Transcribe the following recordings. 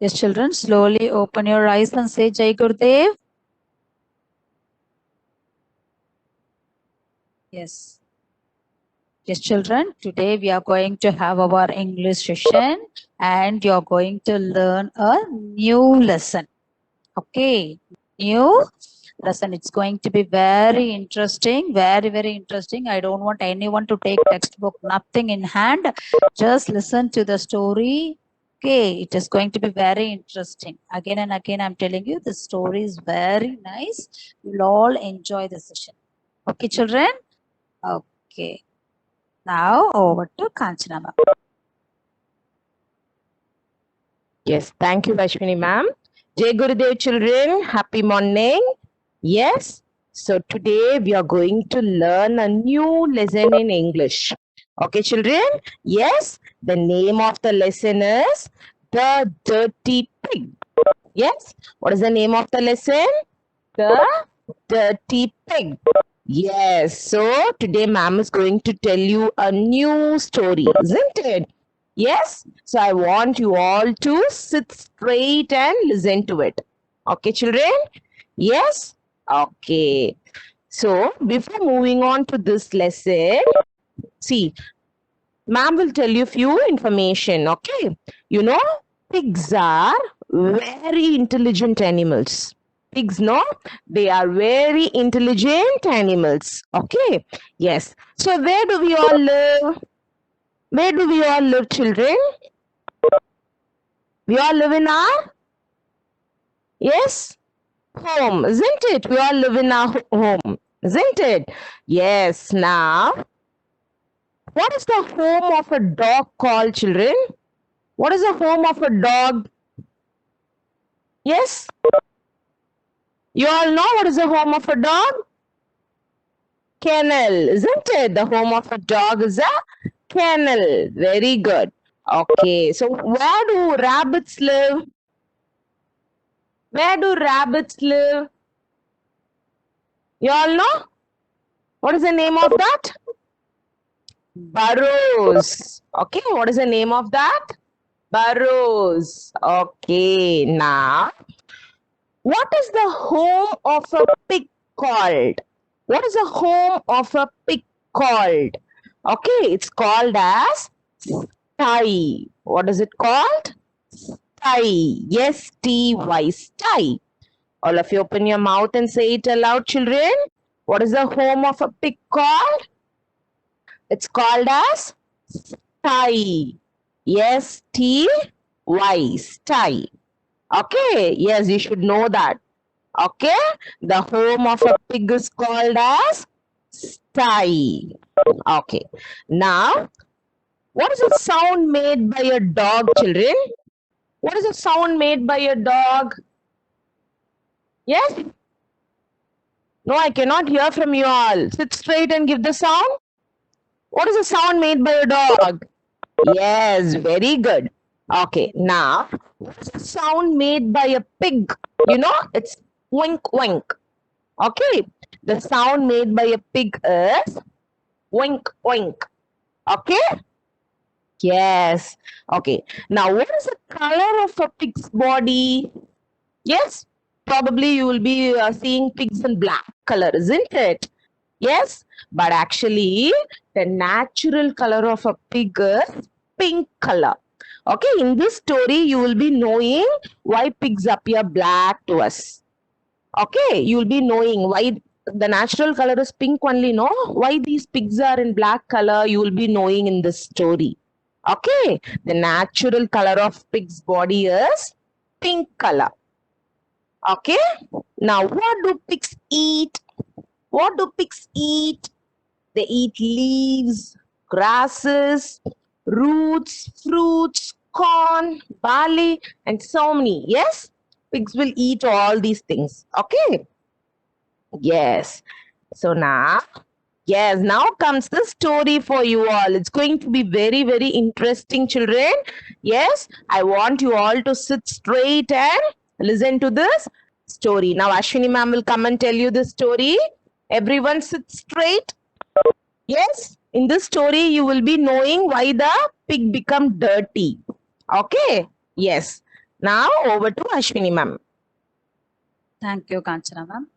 Yes, children, slowly open your eyes and say Jai Gurudev. Yes. Yes, children, today we are going to have our English session and you are going to learn a new lesson. Okay, new lesson. It's going to be very interesting, very, very interesting. I don't want anyone to take textbook, nothing in hand. Just listen to the story. Okay, it is going to be very interesting. Again and again, I'm telling you, the story is very nice. You'll all enjoy the session. Okay, children? Okay. Now over to Kanchana ma'am. Yes, thank you, Ashwini ma'am. Jai Gurudev children, happy morning. Yes, so today we are going to learn a new lesson in English. Okay, children? Yes, the name of the lesson is The Dirty Pig. Yes, what is the name of the lesson? The Dirty Pig. Yes, so today ma'am is going to tell you a new story, isn't it? Yes, so I want you all to sit straight and listen to it. Okay, children? Yes? Okay. So before moving on to this lesson, see, ma'am will tell you few information, okay? You know, pigs are very intelligent animals. Pigs, no? They are very intelligent animals, okay? Yes. So where do we all live? Where do we all live, children? We all live in our, yes, home, isn't it? We all live in our home, isn't it? Yes. Now, what is the home of a dog called, children? What is the home of a dog? Yes? You all know what is the home of a dog? Kennel, isn't it? The home of a dog is a kennel. Very good. Okay, so where do rabbits live? Where do rabbits live? You all know? What is the name of that? Burrows. Okay, what is the name of that? Burrows. Okay, now, what is the home of a pig called? What is the home of a pig called? Okay, it's called as sty. What is it called? Sty. S-T-Y, sty. All of you open your mouth and say it aloud, children. What is the home of a pig called? It's called as sty. S-T-Y, sty. Okay, yes, you should know that. Okay, the home of a pig is called as sty. Okay, now, what is a sound made by a dog, children? What is a sound made by a dog? Yes? No, I cannot hear from you all. Sit straight and give the sound. What is a sound made by a dog? Yes, very good. Okay, now, what's the sound made by a pig? You know, it's wink, wink. Okay, the sound made by a pig is wink, wink. Okay? Yes. Okay, now what is the color of a pig's body? Yes, probably you will be seeing pigs in black color, isn't it? Yes, but actually, the natural color of a pig is pink color. Okay, in this story, you will be knowing why pigs appear black to us. Okay, you will be knowing why the natural color is pink only, no? Why these pigs are in black color, you will be knowing in this story. Okay, the natural color of pig's body is pink color. Okay, now what do pigs eat? What do pigs eat? They eat leaves, grasses, roots, fruits, corn, barley, and so many. Yes, pigs will eat all these things. Okay. Yes. So now, yes, now comes the story for you all. It's going to be very, very interesting, children. Yes, I want you all to sit straight and listen to this story. Now, Ashwini ma'am will come and tell you the story. Everyone sit straight. Yes, in this story, you will be knowing why the pig become dirty. Okay. Yes. Now over to Ashwini ma'am. Thank you, Kanchana ma'am.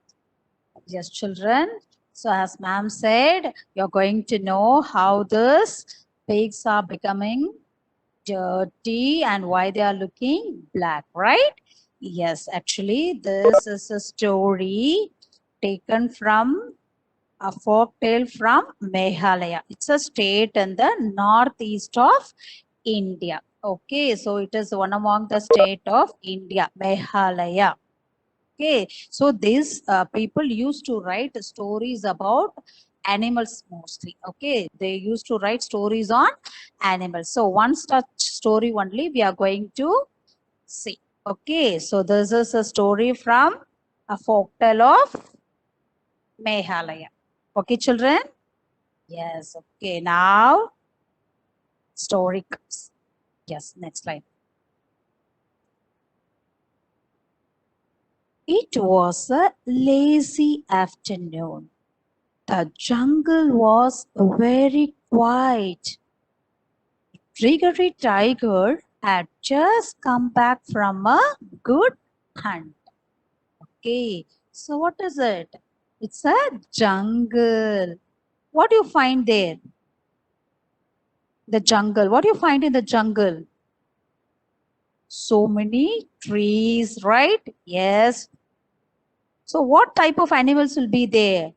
Yes, children. So as ma'am said, you're going to know how this pigs are becoming dirty and why they are looking black, right? Yes, actually, this is a story taken from a folk tale from Meghalaya. It's a state in the northeast of India. Okay, so it is one among the state of India, Meghalaya. Okay, so these people used to write stories about animals mostly. Okay, they used to write stories on animals. So one such story only we are going to see. Okay, so this is a story from a folktale of Meghalaya. Okay, children? Yes, okay, now story comes. Yes, next slide. It was a lazy afternoon. The jungle was very quiet. Triggery Tiger had just come back from a good hunt. Okay, so what is it? It's a jungle. What do you find there? The jungle. What do you find in the jungle? So many trees, right? Yes. So what type of animals will be there?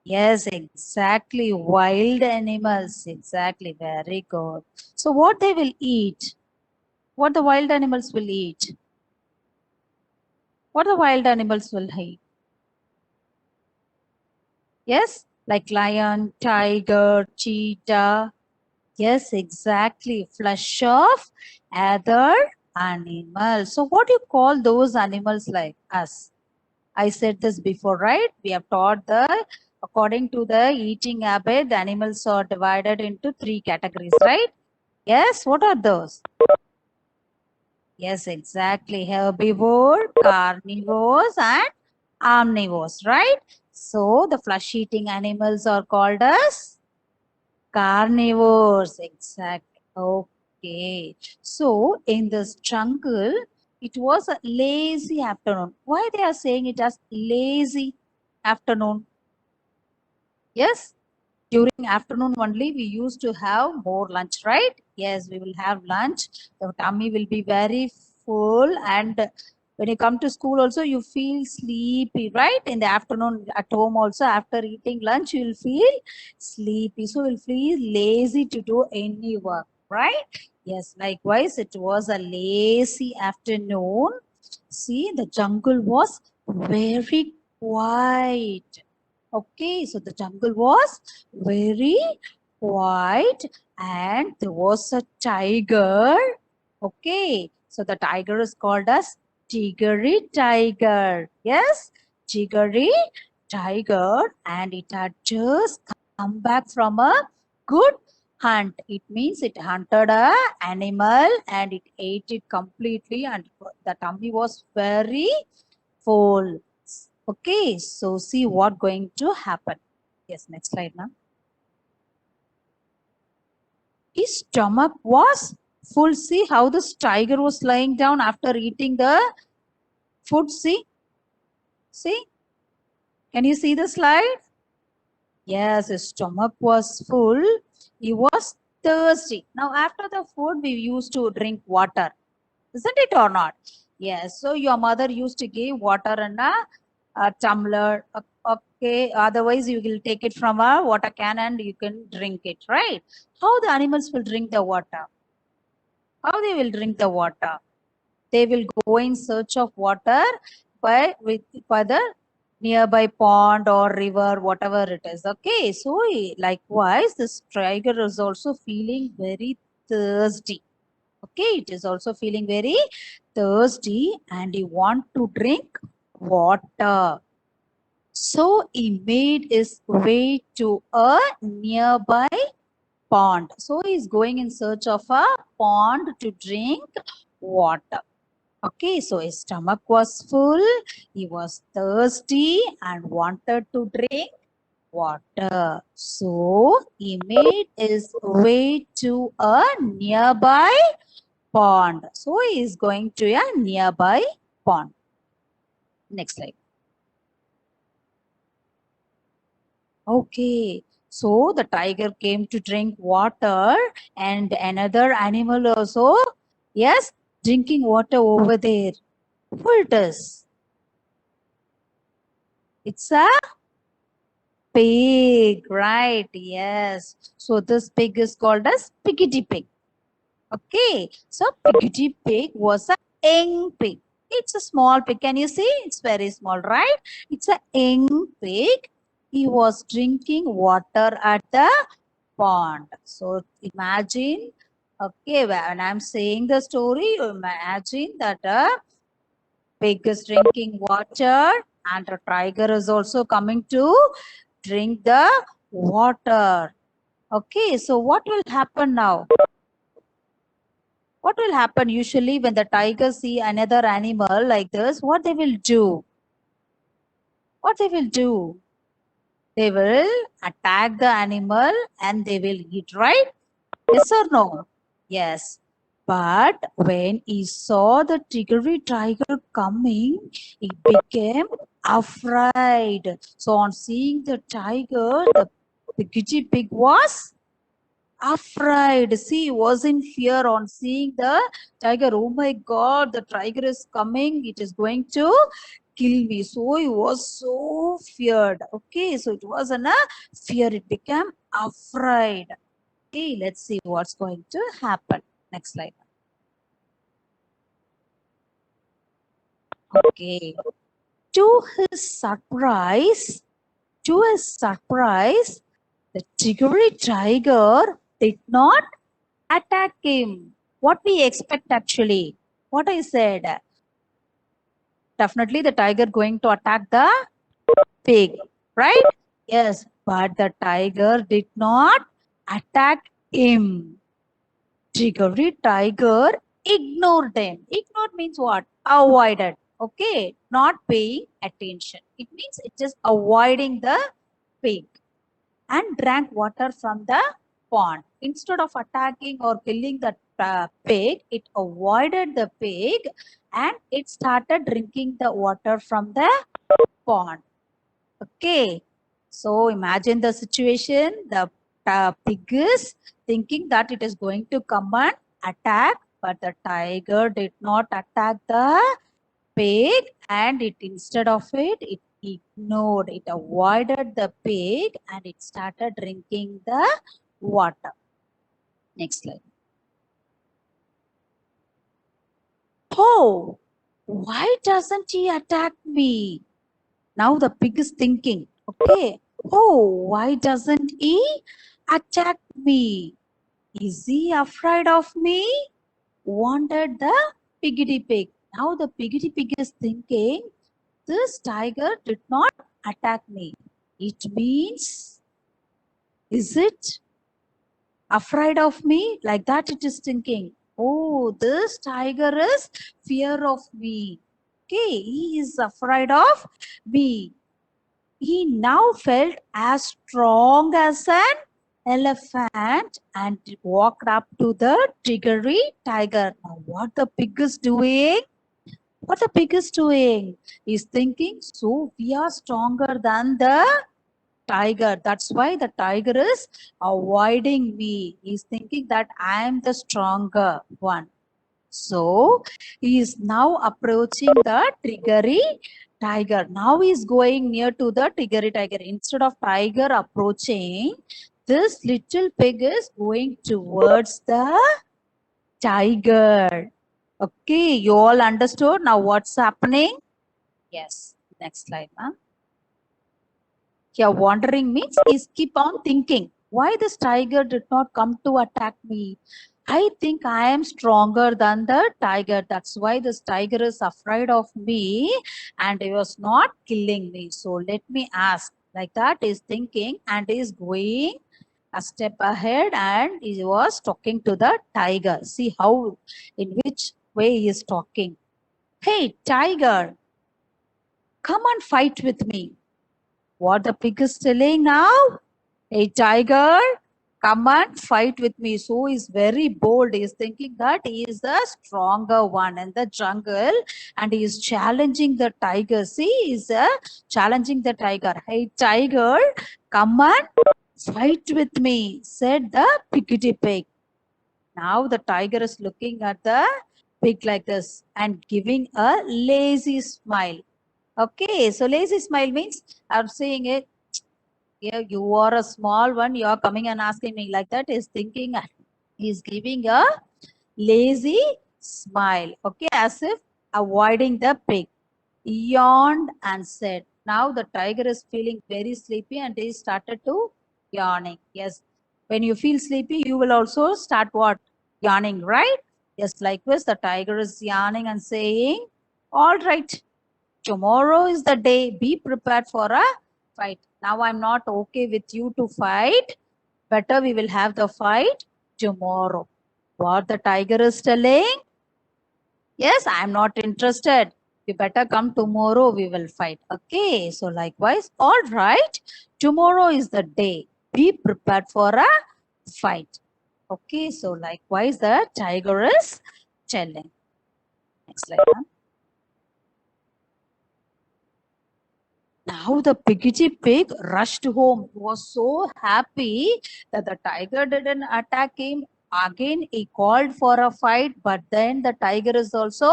Yes, exactly. Wild animals. Exactly. Very good. So what they will eat? What the wild animals will eat? What the wild animals will eat? Yes, like lion, tiger, cheetah. Yes, exactly. Flesh of other animals. So what do you call those animals like us? I said this before, right? We have taught according to the eating habit, the animals are divided into 3 categories, right? Yes, what are those? Yes, exactly. Herbivore, carnivores, and omnivores, right? So the flesh-eating animals are called as carnivores. Exactly. Okay. So in this jungle, it was a lazy afternoon. Why they are saying it as lazy afternoon? Yes, during afternoon only we used to have more lunch, right? Yes, we will have lunch. The tummy will be very full, and when you come to school also you feel sleepy, right? In the afternoon at home also after eating lunch you will feel sleepy, so you'll feel lazy to do any work, right? Yes, likewise it was a lazy afternoon. See, the jungle was very quiet. Okay, so the jungle was very quiet and there was a tiger. Okay, so the tiger is called as Tiggery Tiger. Yes, Tiggery Tiger, and it had just come back from a good hunt. It means it hunted a animal and it ate it completely, and the tummy was very full. Okay, so see what going to happen. Yes, next slide now. His stomach was full. See how this tiger was lying down after eating the food. See, can you see the slide? Yes, his stomach was full. He was thirsty. Now, after the food, we used to drink water, isn't it or not? Yes. So your mother used to give water in a tumbler. Okay. Otherwise, you will take it from a water can and you can drink it, right? How the animals will drink the water? How they will drink the water? They will go in search of water by the nearby pond or river, whatever it is. Okay. So likewise, this tiger is also feeling very thirsty. Okay, it is also feeling very thirsty and he want to drink water. So he made his way to a nearby pond. So he's going in search of a pond to drink water. Okay, so his stomach was full, he was thirsty and wanted to drink water. So he made his way to a nearby pond. So he is going to a nearby pond. Next slide. Okay. So the tiger came to drink water and another animal also, yes, drinking water over there. Who it is? It's a pig, right? Yes. So this pig is called as Piggy Pig. Okay. So Piggy Pig was a young pig. It's a small pig. Can you see? It's very small, right? It's a young pig. He was drinking water at the pond. So imagine, okay, when I'm saying the story, you imagine that a pig is drinking water and a tiger is also coming to drink the water. Okay, so what will happen now? What will happen usually when the tiger see another animal like this? What they will do? What they will do? They will attack the animal and they will eat, right? Yes or no? Yes. But when he saw the triggery tiger coming, he became afraid. So on seeing the tiger, the Giddy pig was afraid. See, he was in fear on seeing the tiger. Oh my God, the tiger is coming. It is going to kill me. So he was so feared. Okay, so it wasn't a fear. It became afraid. Okay, let's see what's going to happen. Next slide. Okay. To his surprise, the triggery tiger did not attack him. What we expect actually? What I said? Definitely the tiger going to attack the pig, right? Yes, but the tiger did not attack him. Triggery tiger ignored them. Ignored means what? Avoided. Okay, not paying attention. It means it is avoiding the pig and drank water from the pond. Instead of attacking or killing the pig, it avoided the pig and it started drinking the water from the pond. Okay, so imagine the situation. The pig is thinking that it is going to come and attack, but the tiger did not attack the pig and it instead of it ignored, it avoided the pig and it started drinking the water. Next slide. Oh, why doesn't he attack me? Now the pig is thinking, okay, oh, why doesn't he attack me? Is he afraid of me? Wanted the Piggy Pig. Now the Piggy Pig is thinking, this tiger did not attack me. It means, is it afraid of me? Like that it is thinking, oh, this tiger is fear of me. Okay, he is afraid of me. He now felt as strong as an elephant and walked up to the triggery tiger. Now what the pig is doing? What the pig is doing? He's thinking, so we are stronger than the tiger. That's why the tiger is avoiding me. He's thinking that I am the stronger one. So he is now approaching the triggery tiger. Now he is going near to the triggery tiger. Instead of tiger approaching, this little pig is going towards the tiger. Okay, you all understood now what's happening? Yes. Next slide, ma'am. Here, wandering means is keep on thinking, why this tiger did not come to attack me? I think I am stronger than the tiger. That's why this tiger is afraid of me and he was not killing me. So let me ask. Like that is thinking and is going a step ahead and he was talking to the tiger. See how, in which way he is talking. Hey, tiger, come and fight with me. What the pig is telling now? Hey, tiger, come and fight with me. So he's very bold. He's thinking that he is the stronger one in the jungle and he is challenging the tiger. See, he's challenging the tiger. Hey, tiger, come and fight with me, said the Piggity Pig. Now the tiger is looking at the pig like this and giving a lazy smile. Okay, so lazy smile means I'm saying it. Yeah, you are a small one. You are coming and asking me like that. He's thinking, he's giving a lazy smile. Okay, as if avoiding the pig. Yawned and said, now the tiger is feeling very sleepy and he started to yawning. Yes, when you feel sleepy, you will also start what? Yawning, right? Yes, likewise, the tiger is yawning and saying, all right, tomorrow is the day. Be prepared for a fight. Now I'm not okay with you to fight. Better we will have the fight tomorrow. What the tiger is telling? Yes, I'm not interested. You better come tomorrow. We will fight. Okay. So likewise, all right. Tomorrow is the day. Be prepared for a fight. Okay. So likewise, the tiger is telling. Next slide, ma'am. Now the Piggity Pig rushed home. He was so happy that the tiger didn't attack him. Again, he called for a fight, but then the tiger is also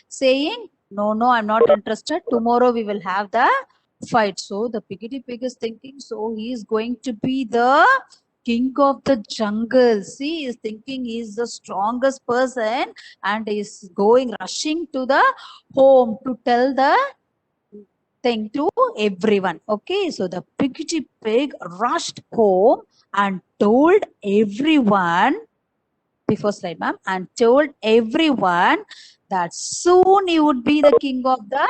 saying, no, I'm not interested. Tomorrow we will have the fight. So the Piggity Pig is thinking, so he is going to be the king of the jungle. See, he's thinking he's the strongest person and he's going rushing to the home to tell the thing to everyone. Okay, so the Piggity Pig rushed home and told everyone, before slide, ma'am, and told everyone that soon he would be the king of the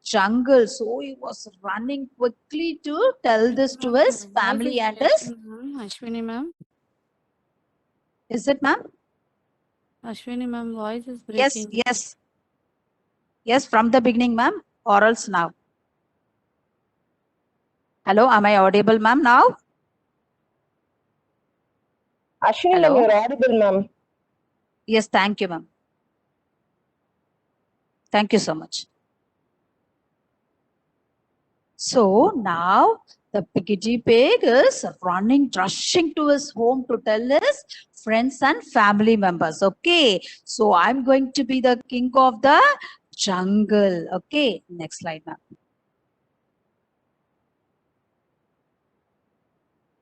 jungle. So he was running quickly to tell this to his family and his. Ashwini ma'am. Is it, ma'am? Ashwini ma'am, voice is Yes, breaking. yes. Yes, from the beginning, ma'am, or else now. Hello, am I audible, ma'am, now? Ashwini, ma'am, Hello? you're audible, ma'am. Yes, thank you, ma'am. Thank you so much. So now the Piggity Pig is running, rushing to his home to tell his friends and family members. Okay, so I'm going to be the king of the jungle. Okay, next slide, ma'am.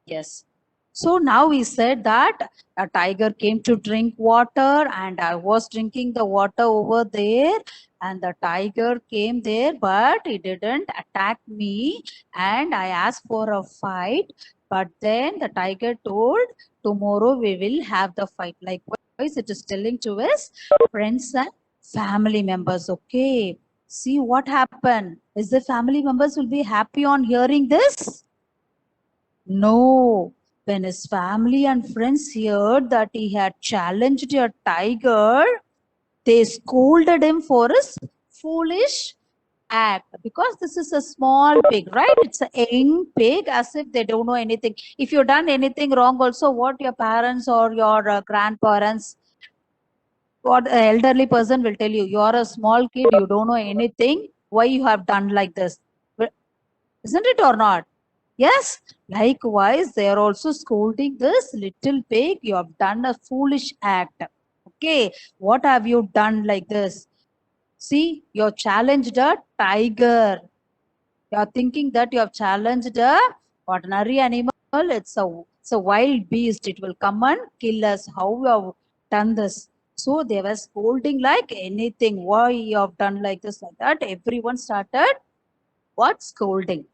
Yes. So now he said that a tiger came to drink water and I was drinking the water over there and the tiger came there but he didn't attack me and I asked for a fight but then the tiger told tomorrow we will have the fight. Likewise, it is telling to his friends and family members. Okay, see what happened. Is the family members will be happy on hearing this? No, when his family and friends heard that he had challenged a tiger, they scolded him for his foolish act because this is a small pig, right? It's a young pig, as if they don't know anything. If you've done anything wrong, also, what your parents or your grandparents or the elderly person will tell you, you're a small kid, you don't know anything, why you have done like this? Isn't it or not? Yes, likewise, they are also scolding this little pig. You have done a foolish act. Okay, what have you done like this? See, you have challenged a tiger. You are thinking that you have challenged a ordinary animal. It's a wild beast. It will come and kill us. How you have done this? So they were scolding like anything. Why you have done like this, like that? Everyone started what? Scolding.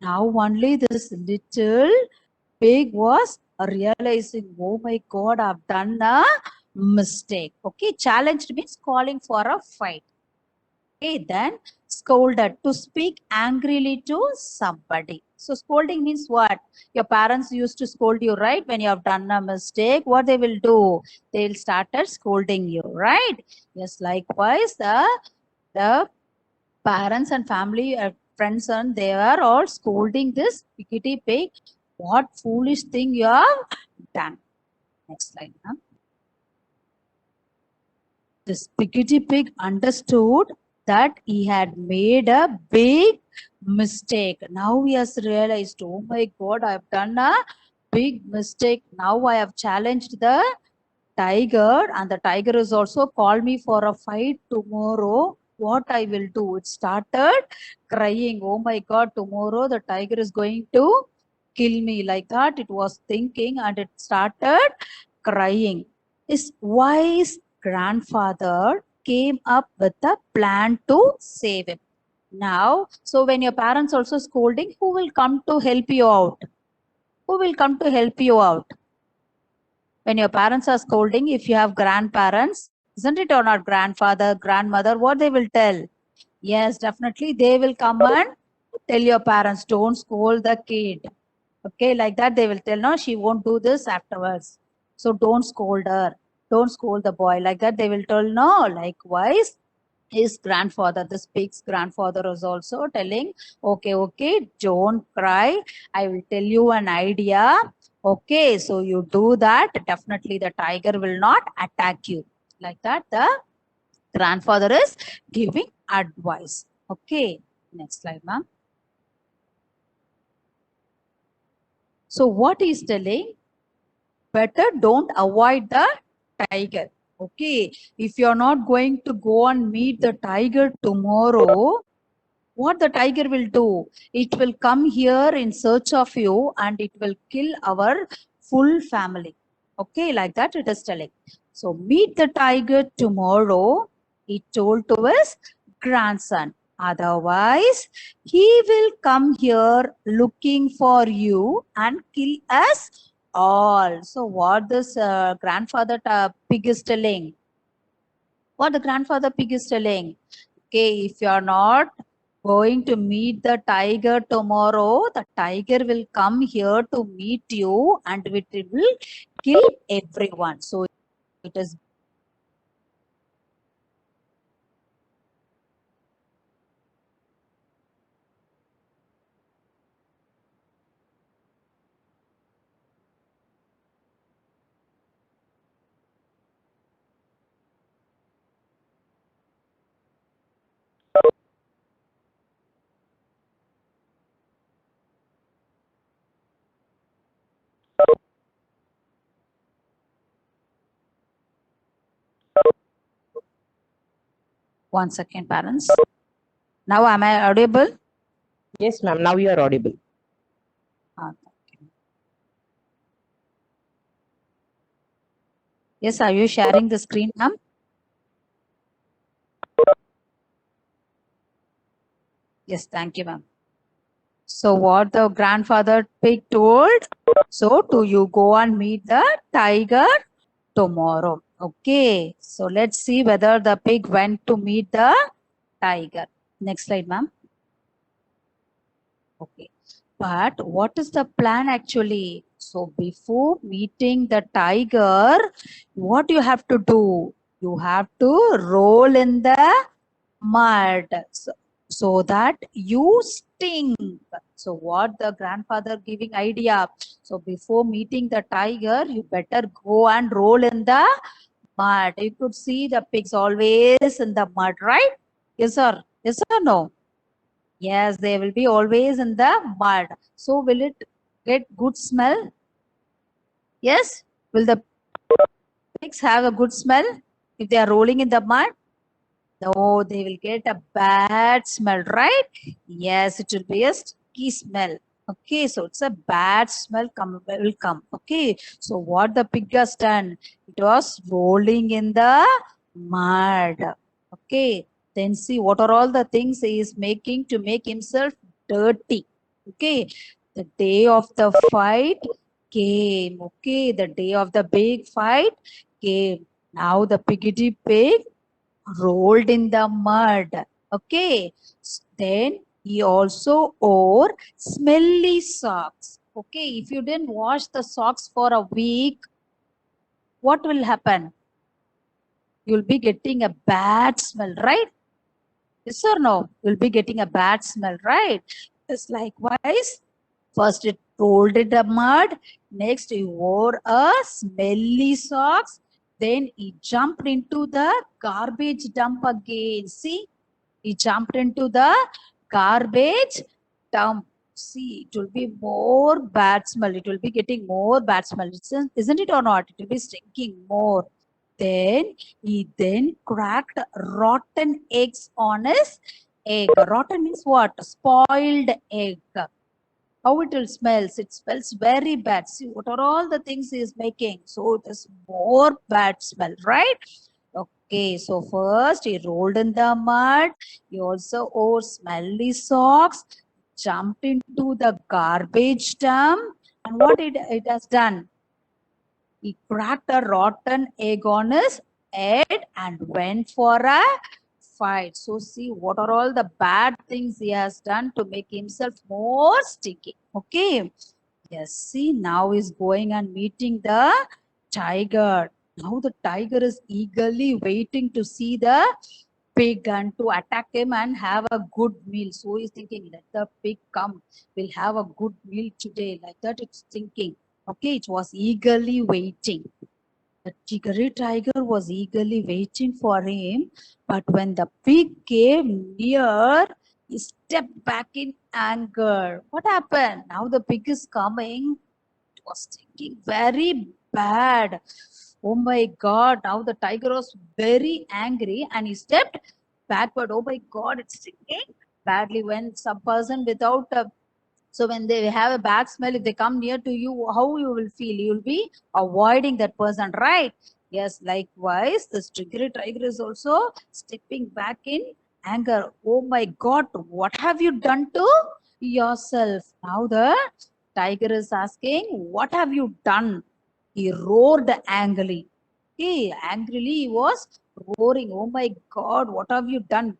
Now only this little pig was realizing, oh my God, I've done a mistake. Okay, challenged means calling for a fight. Okay, then scolded, to speak angrily to somebody. So scolding means what? Your parents used to scold you, right? When you have done a mistake, what they will do? They'll started scolding you, right? Yes, likewise, the parents and family, friends, and they are all scolding this Piggity Pig. What foolish thing you have done? Next slide, ma'am. This Piggity Pig understood that he had made a big mistake. Now he has realized, oh my God, I have done a big mistake. Now I have challenged the tiger, and the tiger is also called me for a fight tomorrow. What I will do? It started crying. Oh my God, tomorrow the tiger is going to kill me. Like that, it was thinking, and it started crying. His wise grandfather came up with a plan to save him. Now, so when your parents also scolding, who will come to help you out? Who will come to help you out? When your parents are scolding, if you have grandparents, isn't it, or not, grandfather, grandmother, what they will tell? Yes, definitely they will come and tell your parents, don't scold the kid. Okay, like that they will tell, no, she won't do this afterwards. So don't scold her. Don't scold the boy. Like that they will tell, no. Likewise, his grandfather, this pig's grandfather, was also telling, okay, don't cry. I will tell you an idea. Okay, so you do that. Definitely the tiger will not attack you. Like that, the grandfather is giving advice. Okay, next slide, ma'am. So what he's telling, better don't avoid the tiger. Okay, if you're not going to go and meet the tiger tomorrow, what the tiger will do? It will come here in search of you and it will kill our full family. Okay, like that it is telling. So meet the tiger tomorrow, he told to his grandson. Otherwise, he will come here looking for you and kill us all. So what this grandfather pig is telling? What the grandfather pig is telling? Okay, if you are not going to meet the tiger tomorrow, the tiger will come here to meet you and it will kill everyone. So it is one second, parents. Now am I audible? Yes, ma'am. Now you are audible. Okay. Yes, are you sharing the screen, ma'am? Yes, thank you, ma'am. So what the grandfather pig told, so do you go and meet the tiger tomorrow. Okay, so let's see whether the pig went to meet the tiger. Next slide, ma'am. Okay, but what is the plan actually? So before meeting the tiger, what you have to do? You have to roll in the mud so that you stink. So what the grandfather giving idea? So before meeting the tiger, you better go and roll in the mud. You could see the pigs always in the mud, right? Yes or no? Yes, they will be always in the mud. So will it get good smell? Yes. Will the pigs have a good smell if they are rolling in the mud? No, they will get a bad smell, right? Yes, it will be a sticky smell. Okay, so it's a bad smell will come. Okay, so what the pig has done? It was rolling in the mud. Okay, then see what are all the things he is making to make himself dirty. Okay, the day of the fight came. Okay, the day of the big fight came. Now the Piggity Pig rolled in the mud. Okay. Then he also wore smelly socks. Okay. If you didn't wash the socks for a week, what will happen? You'll be getting a bad smell, right? Yes or no? You'll be getting a bad smell, right? Just likewise, first it rolled in the mud. Next, he wore a smelly socks. Then he jumped into the garbage dump again. See, he jumped into the garbage dump. See, it will be more bad smell. It will be getting more bad smell. Isn't it or not? It will be stinking more. Then he then cracked rotten eggs on his egg. Rotten means what? Spoiled egg. How it will smells? It smells very bad. See, what are all the things he is making? So it is more bad smell, right? Okay, so first he rolled in the mud. He also wore smelly socks, jumped into the garbage dump, and what it has done? He cracked a rotten egg on his head and went for a fight. So see, what are all the bad things he has done to make himself more sticky. Okay. Yes, see, now he's going and meeting the tiger. Now the tiger is eagerly waiting to see the pig and to attack him and have a good meal. So he's thinking, let the pig come. We'll have a good meal today. Like that, it's thinking. Okay, it was eagerly waiting. The jiggery tiger was eagerly waiting for him, but when the pig came near, he stepped back in anger. What happened? Now the pig is coming. It was thinking very bad. Oh my God, now the tiger was very angry and he stepped backward. Oh my God, it's thinking badly when some person without a so when they have a bad smell, if they come near to you, how you will feel? You will be avoiding that person, right? Yes, likewise, the jiggery tiger is also stepping back in anger. Oh my God, what have you done to yourself? Now the tiger is asking, what have you done? He roared angrily. Angrily he was roaring. Oh my God, what have you done?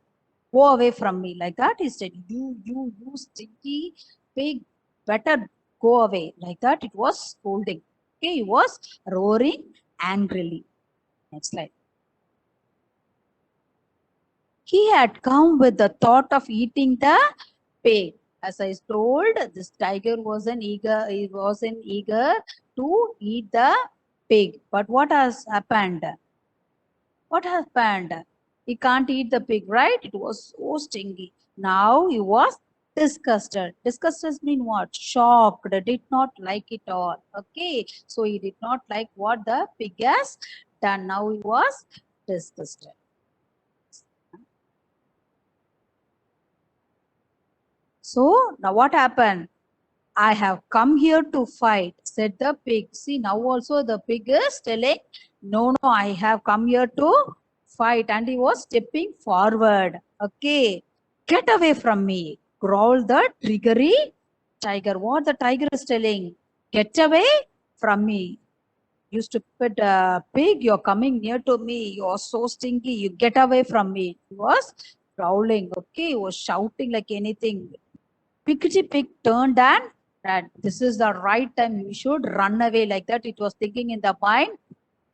Go away from me. Like that he said, you stinky pig, better go away. Like that it was scolding. Okay, he was roaring angrily. Next slide. He had come with the thought of eating the pig. As I told, this tiger wasn't eager to eat the pig. But what has happened? What happened? He can't eat the pig, right? It was so stingy. Now he was disgusted. Disgusted mean what? Shocked. Did not like it all. Okay. So he did not like what the pig has done. Now he was disgusted. So now what happened? I have come here to fight, said the pig. See, now also the pig is telling, no, I have come here to fight. And he was stepping forward. Okay, get away from me, growled the triggery tiger. What the tiger is telling? Get away from me. You stupid pig, you're coming near to me. You're so stinky. You get away from me. He was growling. Okay, he was shouting like anything. Piggity pig turned and ran. This is the right time. You should run away. Like that, it was thinking in the mind.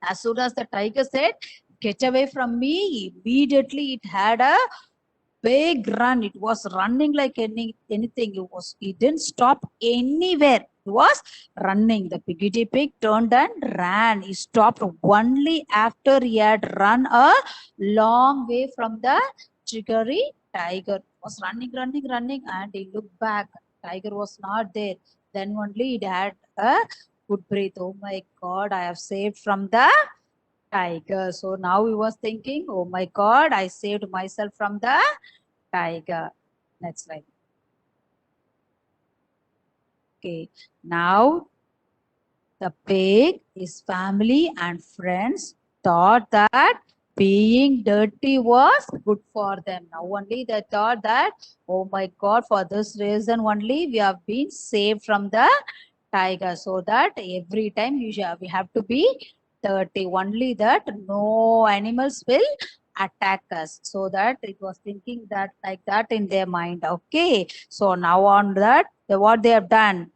As soon as the tiger said, get away from me, immediately it had a big run. It was running like anything. It didn't stop anywhere. It was running. The piggity pig turned and ran. He stopped only after he had run a long way from the jiggery tiger. It was running, and he looked back. Tiger was not there. Then only it had a good breath. Oh my God, I have saved from the tiger. So now he was thinking, oh my God, I saved myself from the tiger. Next slide. Okay, now the pig, his family and friends thought that being dirty was good for them. Now only they thought that, oh my God, for this reason only we have been saved from the tiger. So that every time we have to be dirty. Only that no animals will attack us. So that it was thinking that like that in their mind. Okay. So now on that, what they have done?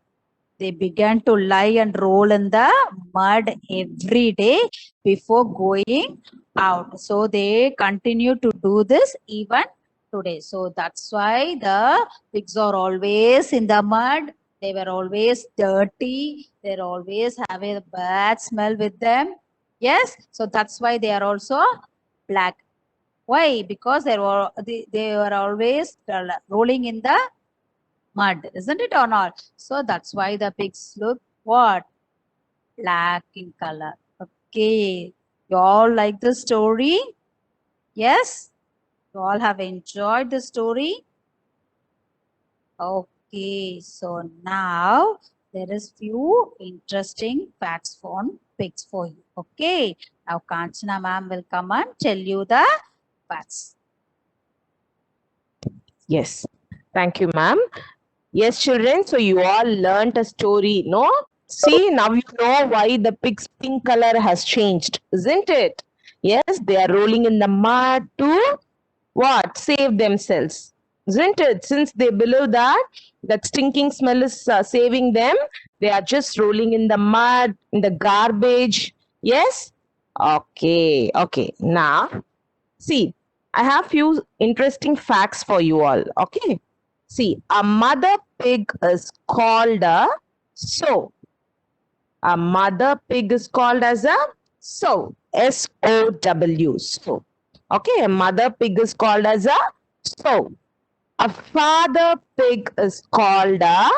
They began to lie and roll in the mud every day before going out. So they continue to do this even today. So that's why the pigs are always in the mud. They were always dirty. They're always having a bad smell with them. Yes, so that's why they are also black. Why? Because they were always rolling in the mud, isn't it or not? So that's why the pigs look what? Black in color. Okay. You all like the story? Yes? You all have enjoyed the story? Okay. So now there is few interesting facts on pigs for you. Okay. Now Kanchana ma'am will come and tell you the facts. Yes. Thank you, ma'am. Yes, children. So you all learnt a story, no? See, now you know why the pig's pink color has changed, isn't it? Yes, they are rolling in the mud to what? Save themselves, isn't it? Since they believe that stinking smell is saving them, they are just rolling in the mud, in the garbage. Yes? Okay, okay. Now, see, I have few interesting facts for you all. Okay. See, a mother pig is called a sow. A mother pig is called as a sow. S-O-W. Sow. Okay, a mother pig is called as a sow. A father pig is called a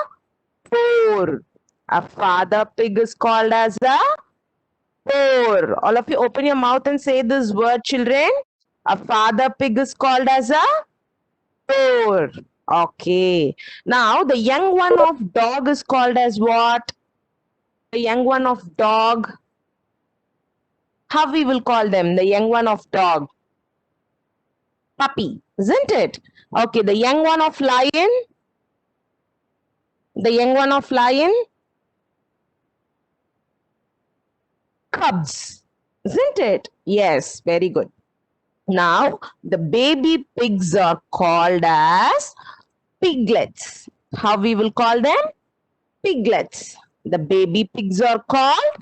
four. A father pig is called as a four. All of you open your mouth and say this word, children. A father pig is called as a four. Okay. Now the young one of dog is called as what? The young one of dog. How we will call them? The young one of dog. Puppy, isn't it? Okay. The young one of lion. The young one of lion. Cubs, isn't it? Yes. Very good. Now the baby pigs are called as piglets. How we will call them? Piglets. The baby pigs are called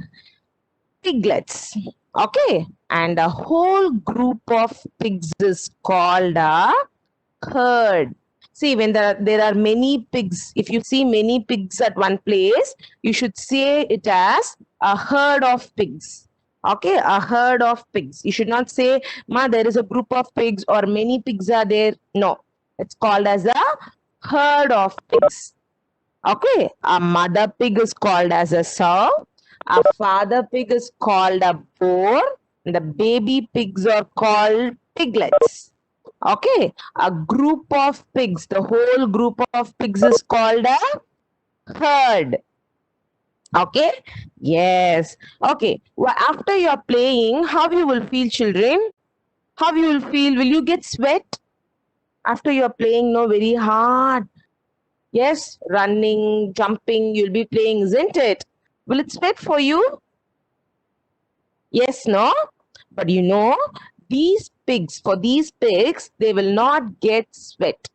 piglets. Okay. And a whole group of pigs is called a herd. See, when there are many pigs, if you see many pigs at one place, you should say it as a herd of pigs. Okay, a herd of pigs. You should not say, Ma, there is a group of pigs or many pigs are there. No, it's called as a herd of pigs. Okay, a mother pig is called as a sow. A father pig is called a boar. And the baby pigs are called piglets. Okay, a group of pigs, the whole group of pigs is called a herd. Okay, yes. Okay, well, after you're playing, how you will feel, children? How you will feel? Will you get sweat? After you're playing, no, very hard. Yes, running, jumping, you'll be playing, isn't it? Will it sweat for you? Yes, no? But you know, for these pigs, they will not get sweat.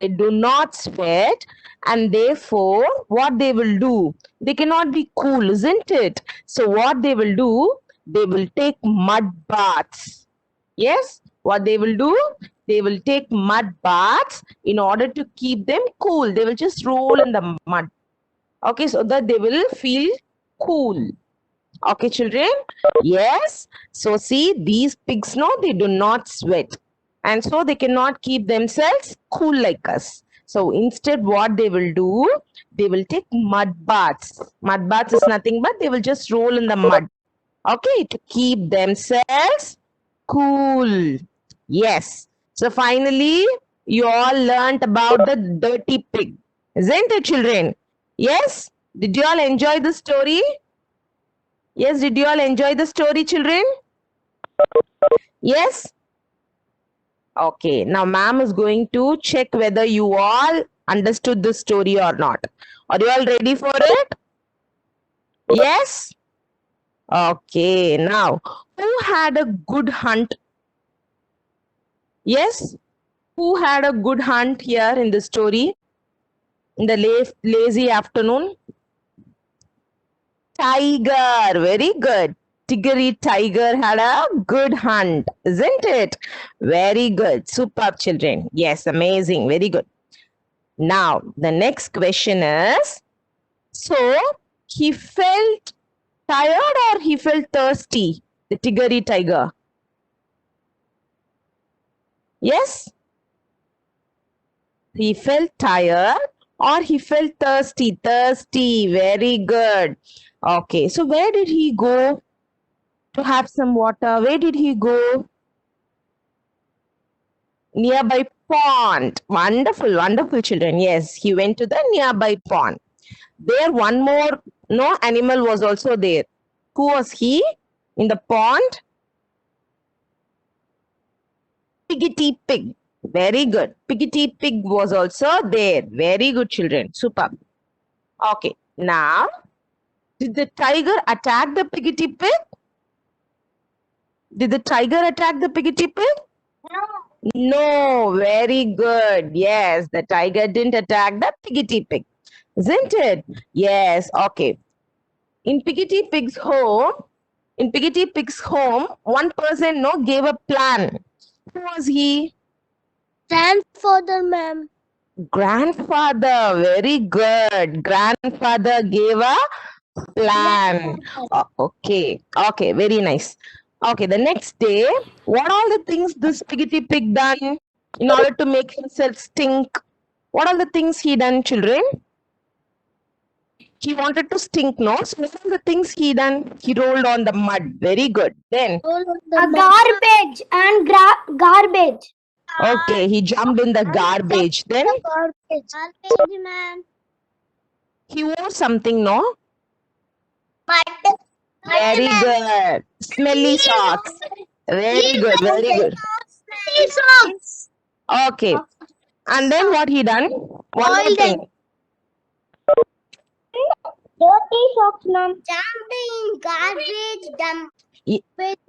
They do not sweat, and therefore, what they will do? They cannot be cool, isn't it? So what they will do? They will take mud baths. Yes, what they will do? They will take mud baths in order to keep them cool. They will just roll in the mud. Okay, so that they will feel cool. Okay, children? Yes. So see, these pigs, no, they do not sweat. And so they cannot keep themselves cool like us. So instead, what they will do? They will take mud baths. Mud baths is nothing but they will just roll in the mud. Okay, to keep themselves cool. Yes. So finally, you all learnt about the dirty pig. Isn't it, children? Yes? Did you all enjoy the story? Yes, did you all enjoy the story, children? Yes? Okay, now ma'am is going to check whether you all understood the story or not. Are you all ready for it? Yes? Okay, now, who had a good hunt? Yes? Who had a good hunt here in the story? In the lazy afternoon? Tiger, very good. Tiggery tiger had a good hunt, isn't it? Very good. Superb, children. Yes, amazing. Very good. Now, the next question is, So he felt tired or he felt thirsty? The Tiggery tiger. Yes? He felt tired or he felt thirsty? Thirsty. Very good. Okay. So where did he go to have some water? Where did he go? Nearby pond. Wonderful, wonderful children. Yes, he went to the nearby pond. There one more animal was also there. Who was he in the pond? Piggy pig. Very good. Piggy pig was also there. Very good children. Super. Okay. Now, did the tiger attack the piggy pig? Did the tiger attack the piggy pig? No, very good. Yes, the tiger didn't attack the piggy pig, isn't it? Yes, okay. In Piggy Pig's home, one person gave a plan. Who was he? Grandfather, ma'am. Grandfather. Very good. Grandfather gave a plan. Okay. Okay. Very nice. Okay. The next day, what all the things this Piggy Pig done in order to make himself stink? What are the things he done, children? He wanted to stink, no? So what are the things he done? He rolled on the mud. Very good. Then, Garbage and garbage. okay, he jumped in the garbage. Then Garbage, ma'am. he wore something, no? Very good. Smelly socks. Very good. Very good. Okay. And then what he done? One more thing. Dirty socks, ma'am. Jumping, garbage, dump.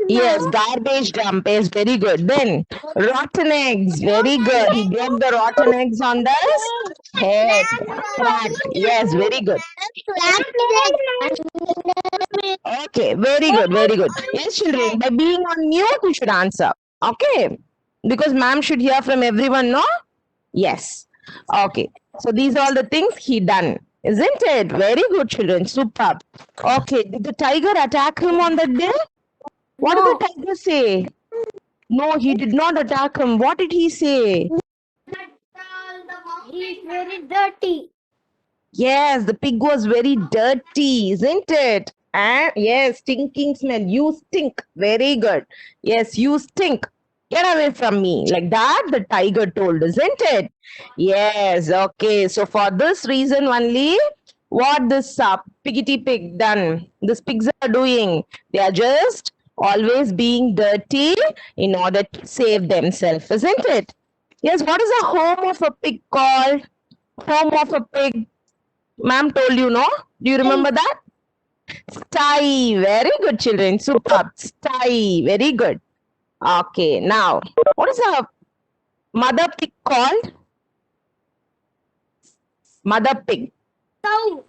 Yes, garbage dump is very good. Then rotten eggs, very good. He broke the rotten eggs on the head. Crack. Yes, very good. Okay, very good, very good. Yes, children, by being on mute, you should answer. Okay, because ma'am should hear from everyone, no? Yes. Okay, so these are all the things he done. Isn't it? Very good, children. Superb. Okay, did the tiger attack him on that day? What did the tiger say? No, he did not attack him. What did he say? He's very dirty. Yes, the pig was very dirty, isn't it? And yes, stinking smell. You stink. Very good. Yes, you stink. Get away from me. Like that, the tiger told, isn't it? Yes, okay. So for this reason only, what this piggy pig done? These pigs are doing. They are just always being dirty in order to save themselves, isn't it? Yes, what is the home of a pig called? Home of a pig. Ma'am told you, no? Do you remember that? Sty. Very good, children. Superb. Sty. Very good. Okay, now, what is a mother pig called? Mother pig. Cow.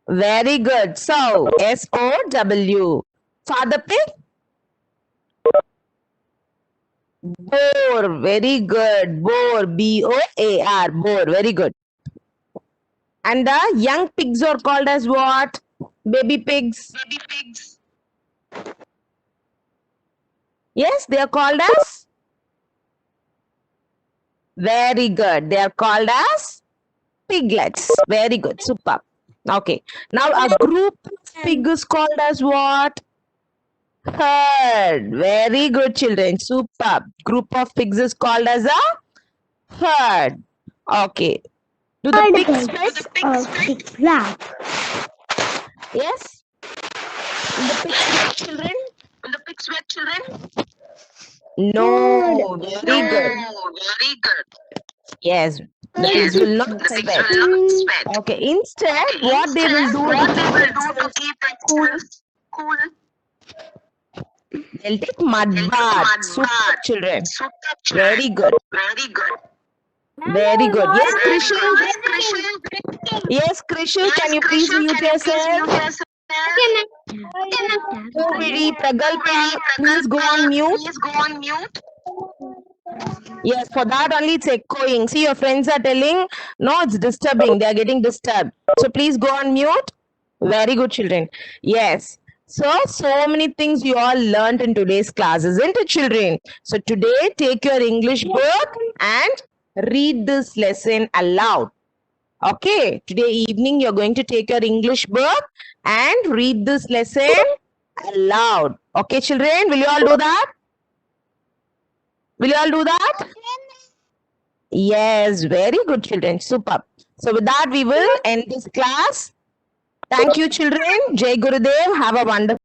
Very good. Sow. S-O-W. Father pig? Boar. Very good. Boar. B-O-A-R. Boar. Very good. And the young pigs are called as what? Baby pigs. Baby pigs. Yes, they are called as? Very good. They are called as piglets. Very good. Super. Okay. Now a group of pig is called as what? Herd. Very good, children. Super. Group of pigs is called as a herd. Okay. Do the pigs sweat? Yes. Do the pigs sweat, children? Do the pigs sweat, children? No. Very good. Very good. Yes. The pigs will not sweat. Okay. Instead, what they will do to keep it cool? They'll take mud bath. Super, children. Very good. Very good. Very good. Yes, Krishna. Yes, Krishna. Can you please mute yourself? Pragalpa, please go on mute. Yes, for that only it's echoing. See, your friends are telling, no, it's disturbing. They are getting disturbed. So please go on mute. Very good, children. Yes. So many things you all learned in today's class, isn't it, children? So today, take your English book and read this lesson aloud. Okay, today evening you're going to take your English book and read this lesson aloud. Okay, children, will you all do that? Will you all do that? Yes, very good, children. Super. So with that, we will end this class. Thank you, children. Jai Gurudev. Have a wonderful